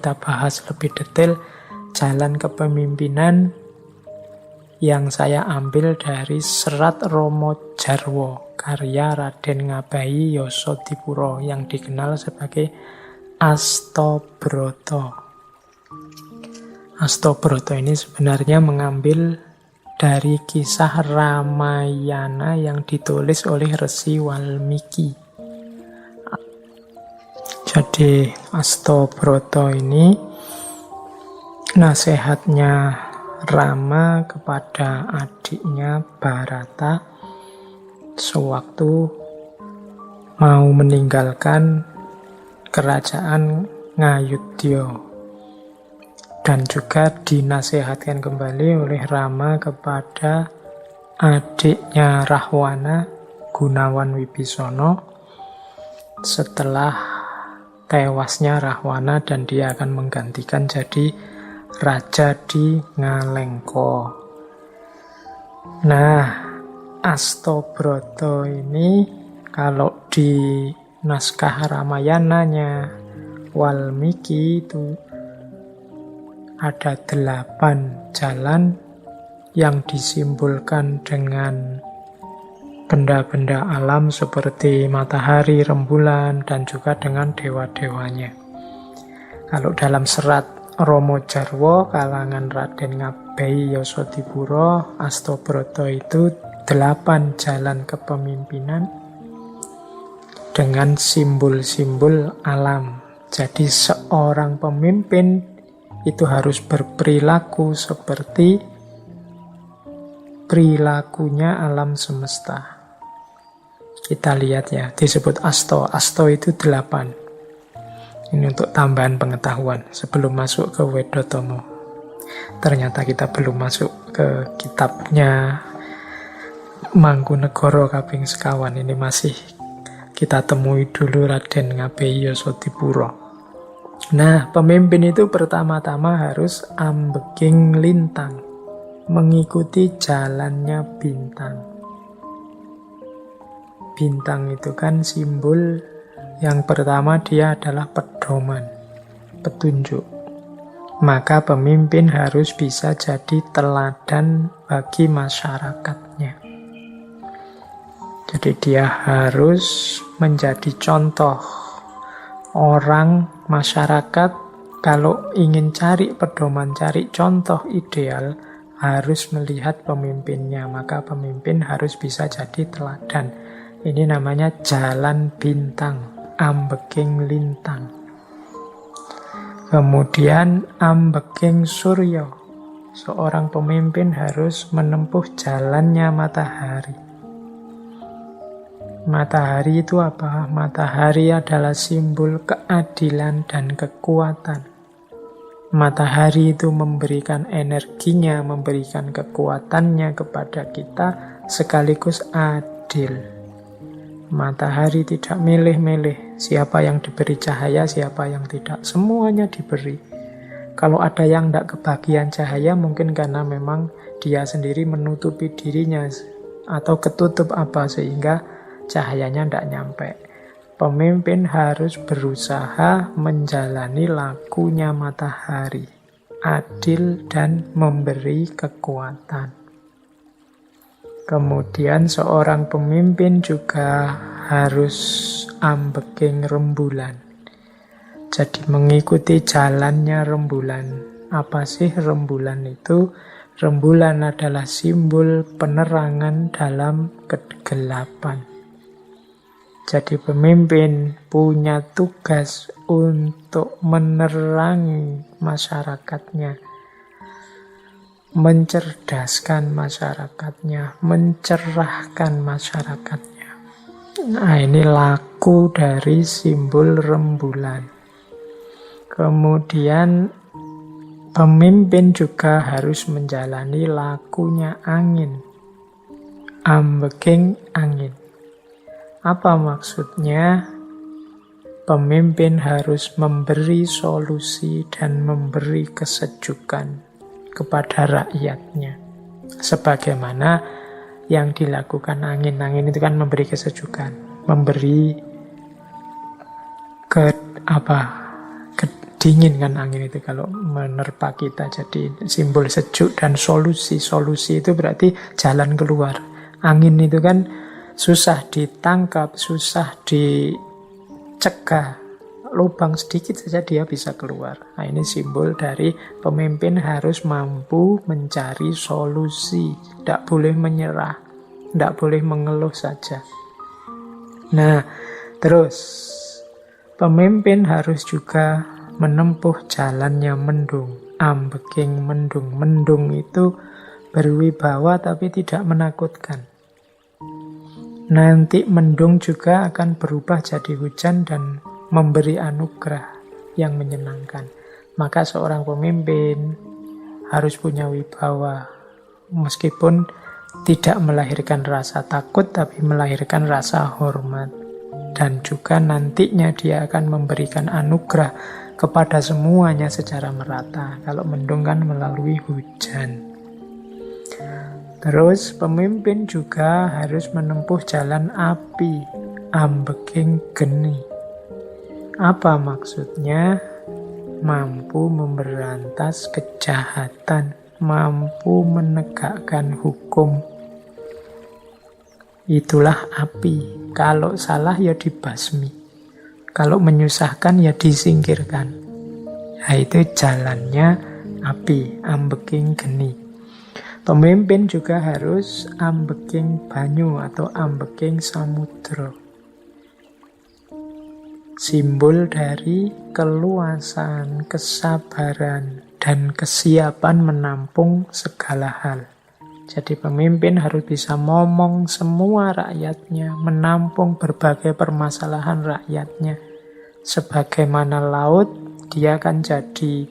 kita bahas lebih detail jalan kepemimpinan yang saya ambil dari Serat Romo Jarwo karya Raden Ngabahi Yosodipuro yang dikenal sebagai Astobroto. Astobroto ini sebenarnya mengambil dari kisah Ramayana yang ditulis oleh Resi Walmiki. Jadi Astobroto ini nasihatnya Rama kepada adiknya Bharata sewaktu mau meninggalkan kerajaan Ngayudya, dan juga dinasihatkan kembali oleh Rama kepada adiknya Rahwana, Gunawan Wibisono, setelah tewasnya Rahwana dan dia akan menggantikan jadi raja di Ngalengka. Nah, Astobroto ini kalau di naskah Ramayananya Walmiki itu ada 8 jalan yang disimbolkan dengan benda-benda alam seperti matahari, rembulan, dan juga dengan dewa-dewanya. Kalau dalam serat Romo Jarwo kalangan Raden Ngabahi Yosodipuro, Astobroto itu 8 jalan kepemimpinan dengan simbol-simbol alam. Jadi seorang pemimpin itu harus berperilaku seperti perilakunya alam semesta. Kita lihat ya, disebut Asto. Asto itu 8. Ini untuk tambahan pengetahuan sebelum masuk ke Wedotomo. Ternyata kita belum masuk ke kitabnya Mangkunegoro Kaping Sekawan. Ini masih kita temui dulu Raden Ngabahi Yosodipuro. Nah, pemimpin itu pertama-tama harus ambeking lintang, mengikuti jalannya bintang. Bintang itu kan simbol yang pertama, dia adalah pedoman, petunjuk. Maka pemimpin harus bisa jadi teladan bagi masyarakatnya. Jadi dia harus menjadi contoh orang, masyarakat. Kalau ingin cari pedoman, cari contoh ideal, harus melihat pemimpinnya. Maka pemimpin harus bisa jadi teladan. Ini namanya jalan bintang, ambeking lintang. Kemudian ambeking surya. Seorang pemimpin harus menempuh jalannya matahari. Matahari itu apa? Matahari adalah simbol keadilan dan kekuatan. Matahari itu memberikan energinya, memberikan kekuatannya kepada kita, sekaligus adil. Matahari tidak milih-milih siapa yang diberi cahaya, siapa yang tidak. Semuanya diberi. Kalau ada yang tidak kebagian cahaya, mungkin karena memang dia sendiri menutupi dirinya atau ketutup apa sehingga cahayanya tidak nyampe. Pemimpin harus berusaha menjalani lakunya matahari, adil dan memberi kekuatan. Kemudian seorang pemimpin juga harus ambeking rembulan. Jadi mengikuti jalannya rembulan. Apa sih rembulan itu? Rembulan adalah simbol penerangan dalam kegelapan. Jadi pemimpin punya tugas untuk menerangi masyarakatnya, mencerdaskan masyarakatnya, mencerahkan masyarakatnya. Nah, ini laku dari simbol rembulan. Kemudian pemimpin juga harus menjalani lakunya angin, ambeking angin. Apa maksudnya? Pemimpin harus memberi solusi dan memberi kesejukan kepada rakyatnya. Sebagaimana yang dilakukan angin. Angin itu kan memberi kesejukan, memberi dingin kan angin itu kalau menerpa kita. Jadi simbol sejuk dan solusi. Solusi itu berarti jalan keluar. Angin itu kan susah ditangkap, susah dicegah. Lubang sedikit saja dia bisa keluar. Nah, ini simbol dari pemimpin harus mampu mencari solusi. Tidak boleh menyerah, tidak boleh mengeluh saja. Nah, terus pemimpin harus juga menempuh jalannya mendung. Ambeking mendung. Mendung itu berwibawa tapi tidak menakutkan. Nanti mendung juga akan berubah jadi hujan dan memberi anugerah yang menyenangkan. Maka seorang pemimpin harus punya wibawa. Meskipun tidak melahirkan rasa takut, tapi melahirkan rasa hormat. Dan juga nantinya dia akan memberikan anugerah kepada semuanya secara merata. Kalau mendung kan melalui hujan. Terus pemimpin juga harus menempuh jalan api, ambeking geni. Apa maksudnya? Mampu memberantas kejahatan, mampu menegakkan hukum. Itulah api. Kalau salah ya dibasmi. Kalau menyusahkan ya disingkirkan. Nah, itu jalannya api, ambeking geni. Pemimpin juga harus ambeking banyu atau ambeking samudra. Simbol dari keluasan, kesabaran, dan kesiapan menampung segala hal. Jadi pemimpin harus bisa ngomong semua rakyatnya, menampung berbagai permasalahan rakyatnya. Sebagaimana laut, dia akan jadi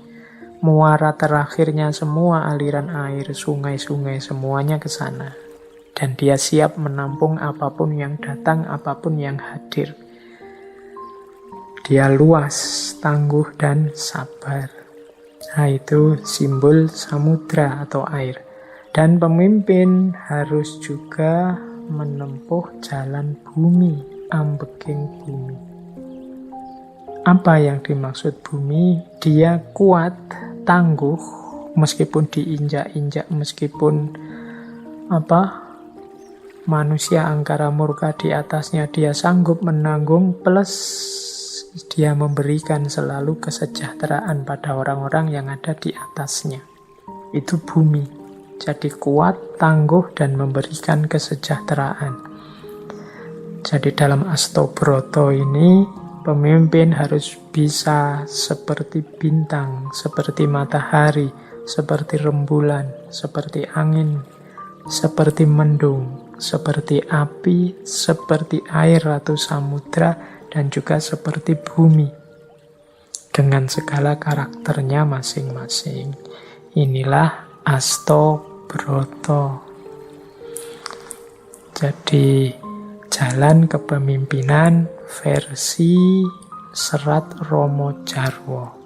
muara terakhirnya semua aliran air, sungai-sungai, semuanya ke sana. Dan dia siap menampung apapun yang datang, apapun yang hadir. Dia luas, tangguh, dan sabar. Nah, itu simbol samudra atau air. Dan pemimpin harus juga menempuh jalan bumi, ambeking bumi. Apa yang dimaksud bumi? Dia kuat, tangguh, meskipun diinjak-injak, meskipun manusia angkara murka di atasnya, dia sanggup menanggung, plus dia memberikan selalu kesejahteraan pada orang-orang yang ada di atasnya. Itu bumi. Jadi kuat, tangguh, dan memberikan kesejahteraan. Jadi dalam Astobroto ini, pemimpin harus bisa seperti bintang, seperti matahari, seperti rembulan, seperti angin, seperti mendung, seperti api, seperti air atau samudra, dan juga seperti bumi, dengan segala karakternya masing-masing. Inilah Astobroto. Jadi jalan kepemimpinan versi Serat Romo Jarwo.